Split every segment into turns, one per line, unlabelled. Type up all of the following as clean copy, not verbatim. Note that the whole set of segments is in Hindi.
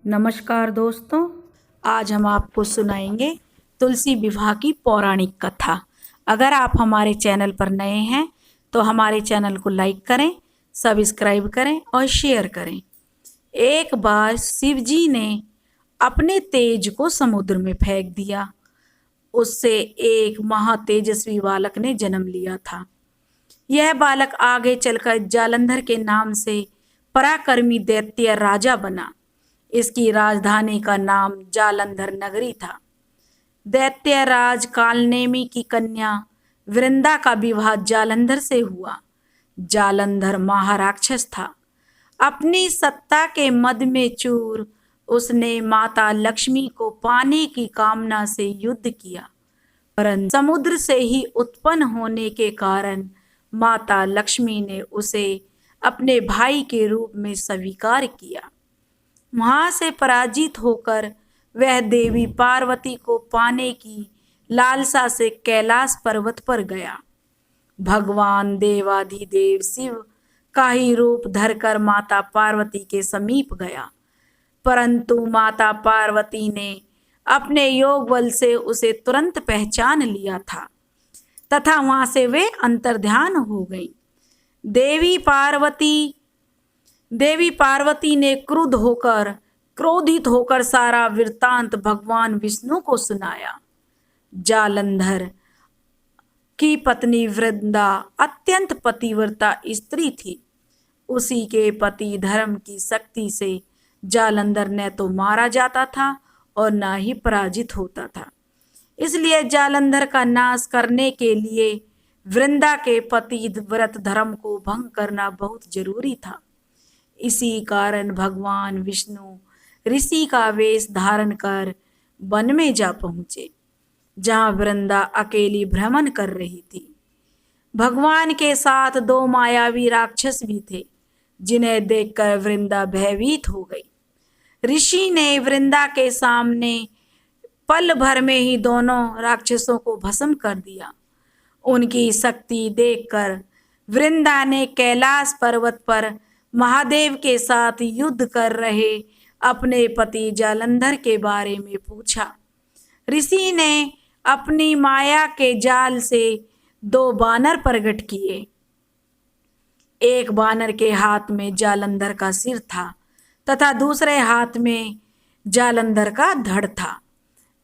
नमस्कार दोस्तों, आज हम आपको सुनाएंगे तुलसी विवाह की पौराणिक कथा। अगर आप हमारे चैनल पर नए हैं तो हमारे चैनल को लाइक करें, सब्सक्राइब करें और शेयर करें। एक बार शिवजी ने अपने तेज को समुद्र में फेंक दिया। उससे एक महातेजस्वी बालक ने जन्म लिया था। यह बालक आगे चलकर जालंधर के नाम से पराक्रमी दैत्य राजा बना। इसकी राजधानी का नाम जालंधर नगरी था। दैत्यराज कालनेमी की कन्या वृंदा का विवाह जालंधर से हुआ। जालंधर महाराक्षस था। अपनी सत्ता के मद में चूर उसने माता लक्ष्मी को पाने की कामना से युद्ध किया, परंतु समुद्र से ही उत्पन्न होने के कारण माता लक्ष्मी ने उसे अपने भाई के रूप में स्वीकार किया। वहां से पराजित होकर वह देवी पार्वती को पाने की लालसा से कैलाश पर्वत पर गया। भगवान देवाधिदेव शिव का ही रूप धरकर माता पार्वती के समीप गया, परंतु माता पार्वती ने अपने योग बल से उसे तुरंत पहचान लिया था तथा वहां से वे अंतर्ध्यान हो गई। देवी पार्वती ने क्रोधित होकर सारा वृत्तांत भगवान विष्णु को सुनाया। जालंधर की पत्नी वृंदा अत्यंत पतिव्रता स्त्री थी। उसी के पति धर्म की शक्ति से जालंधर न तो मारा जाता था और न ही पराजित होता था। इसलिए जालंधर का नाश करने के लिए वृंदा के पति व्रत धर्म को भंग करना बहुत जरूरी था। इसी कारण भगवान विष्णु ऋषि का वेश धारण कर वन में जा पहुंचे, जहां वृंदा अकेली भ्रमण कर रही थी। भगवान के साथ दो मायावी राक्षस भी थे, जिन्हें देखकर वृंदा भयभीत हो गई। ऋषि ने वृंदा के सामने पल भर में ही दोनों राक्षसों को भस्म कर दिया। उनकी शक्ति देखकर वृंदा ने कैलाश पर्वत पर महादेव के साथ युद्ध कर रहे अपने पति जालंधर के बारे में पूछा। ऋषि ने अपनी माया के जाल से दो बानर प्रकट किए। एक बानर के हाथ में जालंधर का सिर था तथा दूसरे हाथ में जालंधर का धड़ था।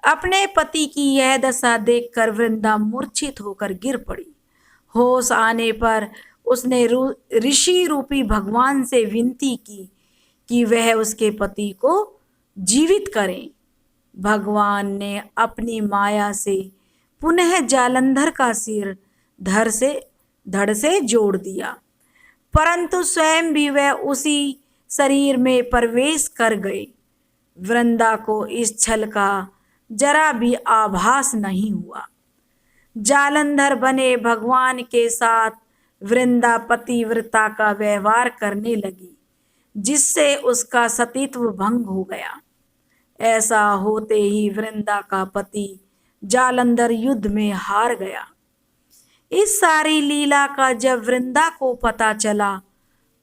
अपने पति की यह दशा देखकर वृंदा मूर्छित होकर गिर पड़ी। होश आने पर उसने ऋषि रूपी भगवान से विनती की कि वह उसके पति को जीवित करें। भगवान ने अपनी माया से पुनः जालंधर का सिर धड़ से जोड़ दिया, परंतु स्वयं भी वह उसी शरीर में प्रवेश कर गए। वृंदा को इस छल का जरा भी आभास नहीं हुआ। जालंधर बने भगवान के साथ वृंदा पतिव्रता का व्यवहार करने लगी, जिससे उसका सतीत्व भंग हो गया। ऐसा होते ही वृंदा का पति जालंधर युद्ध में हार गया। इस सारी लीला का जब वृंदा को पता चला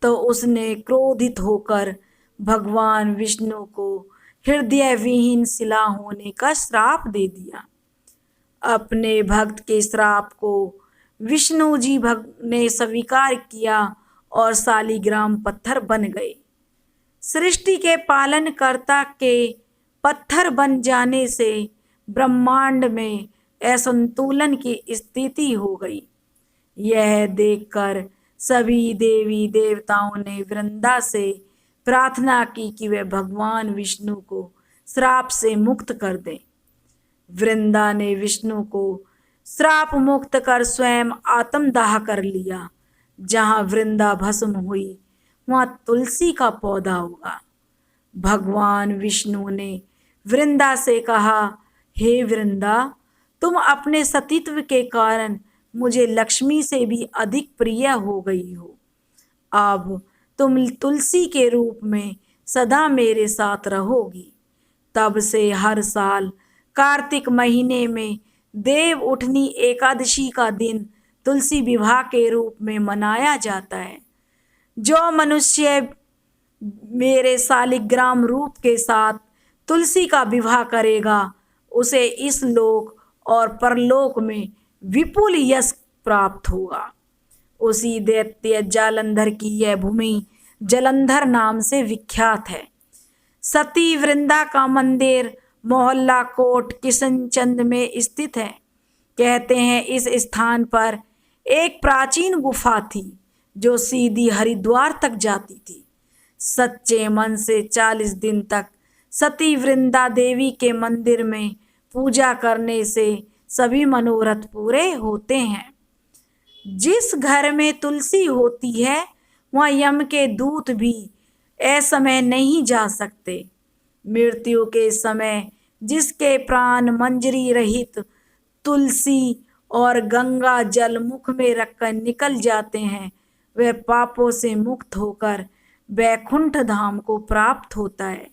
तो उसने क्रोधित होकर भगवान विष्णु को हृदय विहीन शिला होने का श्राप दे दिया। अपने भक्त के श्राप को विष्णु जी ने स्वीकार किया और शालिग्राम पत्थर बन गए। सृष्टि के पालनकर्ता के पत्थर बन जाने से ब्रह्मांड में असंतुलन की स्थिति हो गई। यह देखकर सभी देवी देवताओं ने वृंदा से प्रार्थना की कि वे भगवान विष्णु को श्राप से मुक्त कर दें। वृंदा ने विष्णु को श्राप मुक्त कर स्वयं आत्मदाह कर लिया। जहां वृंदा भस्म हुई वहां तुलसी का पौधा उगा। भगवान विष्णु ने वृंदा से कहा, हे वृंदा, तुम अपने सतीत्व के कारण मुझे लक्ष्मी से भी अधिक प्रिय हो गई हो। अब तुम तुलसी के रूप में सदा मेरे साथ रहोगी। तब से हर साल कार्तिक महीने में देव उठनी एकादशी का दिन तुलसी विवाह के रूप में मनाया जाता है। जो मनुष्य मेरे शालिग्राम रूप के साथ तुलसी का विवाह करेगा, उसे इस लोक और परलोक में विपुल यश प्राप्त होगा। उसी दैत्य जालंधर की यह भूमि जलंधर नाम से विख्यात है। सती वृंदा का मंदिर मोहल्ला कोट किशनचंद में स्थित है। कहते हैं इस स्थान पर एक प्राचीन गुफा थी जो सीधी हरिद्वार तक जाती थी। सच्चे मन से 40 दिन तक सती वृंदा देवी के मंदिर में पूजा करने से सभी मनोरथ पूरे होते हैं। जिस घर में तुलसी होती है वहाँ यम के दूत भी असमय नहीं जा सकते। मृत्यु के समय जिसके प्राण मंजरी रहित तुलसी और गंगा जल मुख में रखकर निकल जाते हैं, वह पापों से मुक्त होकर वैकुंठ धाम को प्राप्त होता है।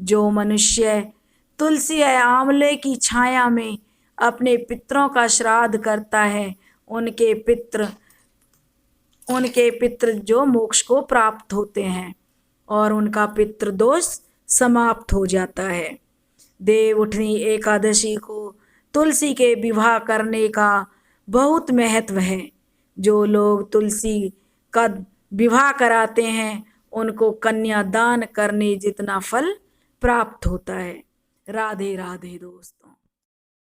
जो मनुष्य तुलसी या आंवले की छाया में अपने पितरों का श्राद्ध करता है, उनके पितृ जो मोक्ष को प्राप्त होते हैं और उनका पितृदोष समाप्त हो जाता है। देवउठनी एकादशी को तुलसी के विवाह करने का बहुत महत्व है। जो लोग तुलसी का विवाह कराते हैं उनको कन्या दान करने जितना फल प्राप्त होता है। राधे राधे दोस्तों।